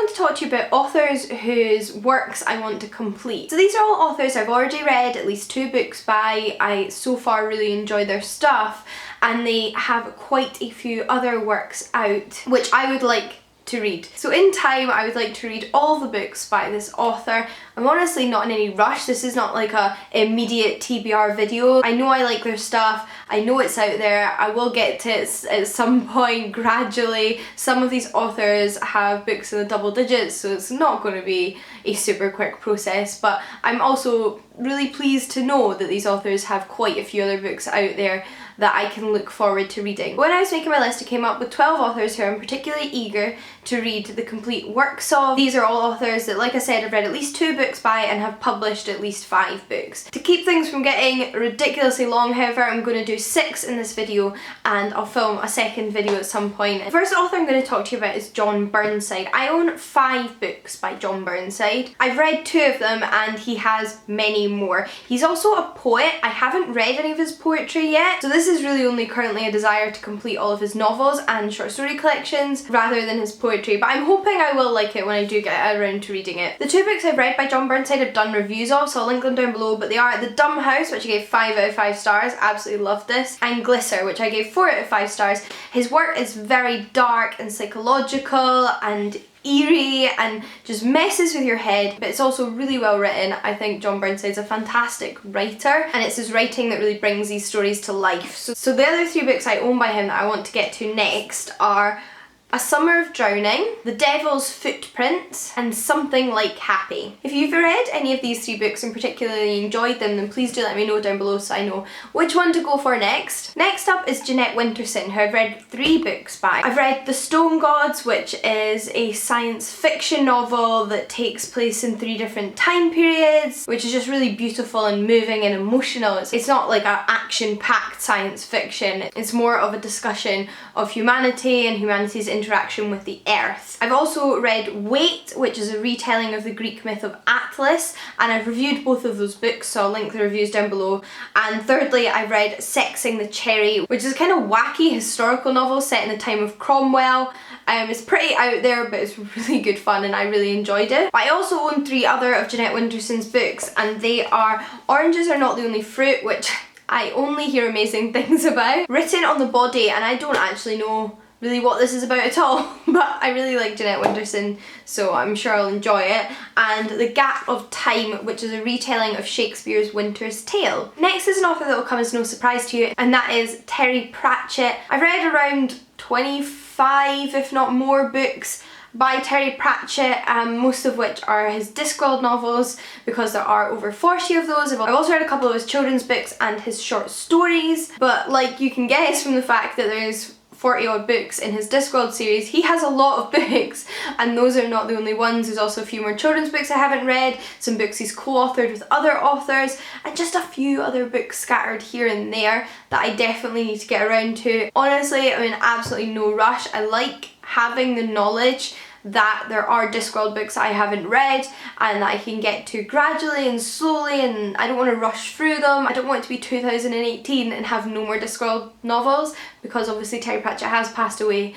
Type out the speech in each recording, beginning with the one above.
want to talk to you about authors whose works I want to complete. So these are all authors I've already read at least 2 books by. I so far really enjoy their stuff, and they have quite a few other works out which I would like to read. So in time I would like to read all the books by this author. I'm honestly not in any rush. This is not like a immediate TBR video. I know I like their stuff. I know it's out there. I will get to it at some point gradually. Some of these authors have books in the double digits, so it's not going to be a super quick process, but I'm also really pleased to know that these authors have quite a few other books out there that I can look forward to reading. When I was making my list, I came up with 12 authors who I'm particularly eager to read the complete works of. These are all authors that, like I said, I've read at least 2 books by and have published at least 5 books. To keep things from getting ridiculously long, however, I'm going to do 6 in this video, and I'll film a second video at some point. The first author I'm going to talk to you about is John Burnside. I own 5 books by John Burnside. I've read 2 of them and he has many more. He's also a poet. I haven't read any of his poetry yet, so this is really only currently a desire to complete all of his novels and short story collections rather than his poetry, but I'm hoping I will like it when I do get around to reading it. The 2 books I've read by John Burnside I've done reviews of, so I'll link them down below, but they are The Dumb House, which I gave 5 out of 5 stars, absolutely loved this, and Glisser, which I gave 4 out of 5 stars. His work is very dark and psychological and eerie and just messes with your head, but it's also really well written. I think John Burnside's a fantastic writer, and it's his writing that really brings these stories to life. So the other 3 books I own by him that I want to get to next are A Summer of Drowning, The Devil's Footprints, and Something Like Happy. If you've read any of these 3 books and particularly enjoyed them, then please do let me know down below so I know which one to go for next. Next up is Jeanette Winterson, who I've read 3 books by. I've read The Stone Gods, which is a science fiction novel that takes place in 3 different time periods, which is just really beautiful and moving and emotional. It's not like an action-packed science fiction, it's more of a discussion of humanity and humanity's interaction with the earth. I've also read Wait, which is a retelling of the Greek myth of Atlas, and I've reviewed both of those books, so I'll link the reviews down below. And thirdly, I've read Sexing the Cherry, which is a kind of wacky historical novel set in the time of Cromwell. It's pretty out there, but it's really good fun and I really enjoyed it. But I also own 3 other of Jeanette Winterson's books, and they are Oranges Are Not the Only Fruit, which I only hear amazing things about, Written on the Body, and I don't actually know really what this is about at all, but I really like Jeanette Winterson, so I'm sure I'll enjoy it, and The Gap of Time, which is a retelling of Shakespeare's Winter's Tale. Next is an author that will come as no surprise to you, and that is Terry Pratchett. I've read around 25, if not more, books by Terry Pratchett, most of which are his Discworld novels, because there are over 40 of those. I've also read a couple of his children's books and his short stories, but like you can guess from the fact that there's 40 odd books in his Discworld series, he has a lot of books, and those are not the only ones. There's also a few more children's books I haven't read, some books he's co-authored with other authors, and just a few other books scattered here and there that I definitely need to get around to. Honestly, I'm in absolutely no rush. I like having the knowledge that there are Discworld books I haven't read and that I can get to gradually and slowly, and I don't want to rush through them. I don't want it to be 2018 and have no more Discworld novels, because obviously Terry Pratchett has passed away.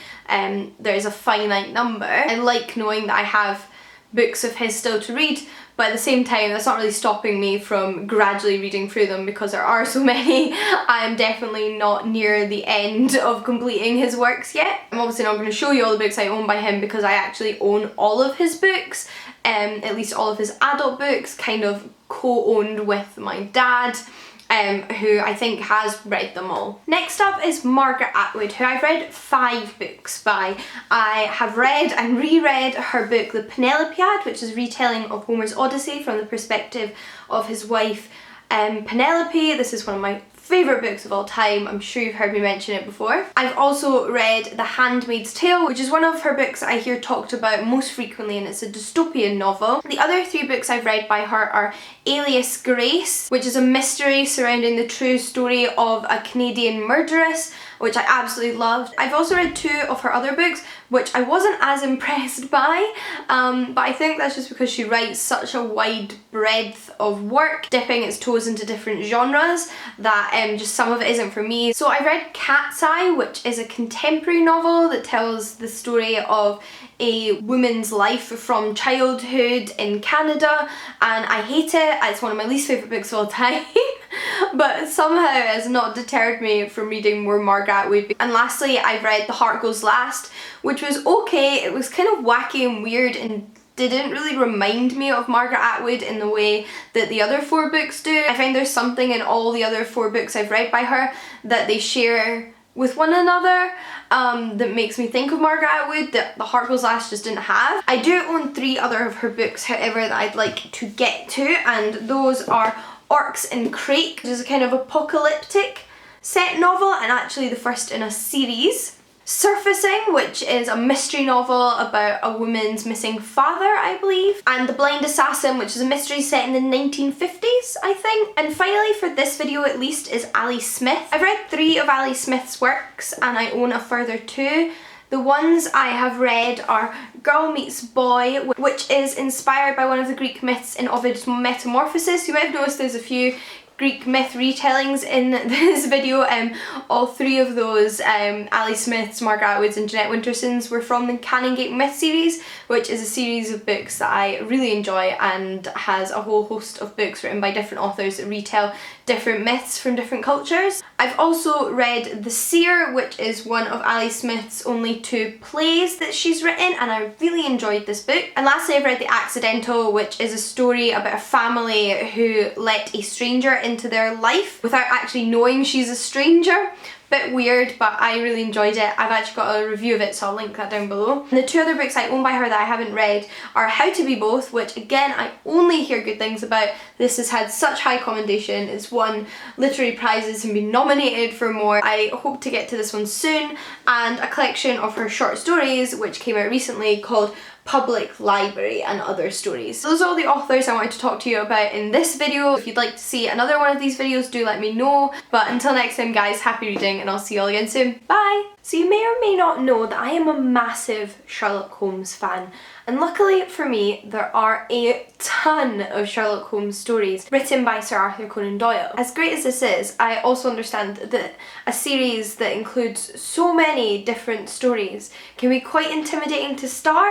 There's a finite number. I like knowing that I have books of his still to read, but at the same time that's not really stopping me from gradually reading through them because there are so many. I am definitely not near the end of completing his works yet. I'm obviously not going to show you all the books I own by him because I actually own all of his books, at least all of his adult books, kind of co-owned with my dad, who I think has read them all. Next up is Margaret Atwood, who I've read 5 books by. I have read and reread her book The Penelopiad, which is a retelling of Homer's Odyssey from the perspective of his wife Penelope. This is one of my favourite books of all time. I'm sure you've heard me mention it before. I've also read The Handmaid's Tale, which is one of her books I hear talked about most frequently, and it's a dystopian novel. The other 3 books I've read by her are Alias Grace, which is a mystery surrounding the true story of a Canadian murderess, which I absolutely loved. I've also read 2 of her other books, which I wasn't as impressed by, but I think that's just because she writes such a wide breadth of work, dipping its toes into different genres, that just some of it isn't for me. So I read Cat's Eye, which is a contemporary novel that tells the story of a woman's life from childhood in Canada, and I hate it. It's one of my least favourite books of all time. But somehow it has not deterred me from reading more Margaret Atwood. And lastly, I've read The Heart Goes Last, which was okay. It was kind of wacky and weird and didn't really remind me of Margaret Atwood in the way that the other 4 books do. I find there's something in all the other 4 books I've read by her that they share with one another that makes me think of Margaret Atwood that The Heart Goes Last just didn't have. I do own 3 other of her books, however, that I'd like to get to, and those are Orcs and Crake, which is a kind of apocalyptic set novel and actually the first in a series. Surfacing, which is a mystery novel about a woman's missing father, I believe. And The Blind Assassin, which is a mystery set in the 1950s, I think. And finally, for this video at least, is Ali Smith. I've read 3 of Ali Smith's works and I own a further 2. The ones I have read are Girl Meets Boy, which is inspired by one of the Greek myths in Ovid's Metamorphosis. You might have noticed there's a few Greek myth retellings in this video. All 3 of those, Ali Smith's, Margaret Atwood's and Jeanette Winterson's, were from the Canongate Myth series, which is a series of books that I really enjoy and has a whole host of books written by different authors that retell different myths from different cultures. I've also read The Seer, which is one of Ali Smith's only 2 plays that she's written, and I really enjoyed this book. And lastly, I've read The Accidental, which is a story about a family who let a stranger into their life without actually knowing she's a stranger. Bit weird, but I really enjoyed it. I've actually got a review of it, so I'll link that down below. And the 2 other books I own by her that I haven't read are How to Be Both, which again I only hear good things about. This has had such high commendation. It's won literary prizes and been nominated for more. I hope to get to this one soon. And a collection of her short stories, which came out recently, called Public Library and Other Stories. Those are all the authors I wanted to talk to you about in this video. If you'd like to see another one of these videos, do let me know. But until next time guys, happy reading and I'll see you all again soon. Bye! So you may or may not know that I am a massive Sherlock Holmes fan. And luckily for me, there are a ton of Sherlock Holmes stories written by Sir Arthur Conan Doyle. As great as this is, I also understand that a series that includes so many different stories can be quite intimidating to start.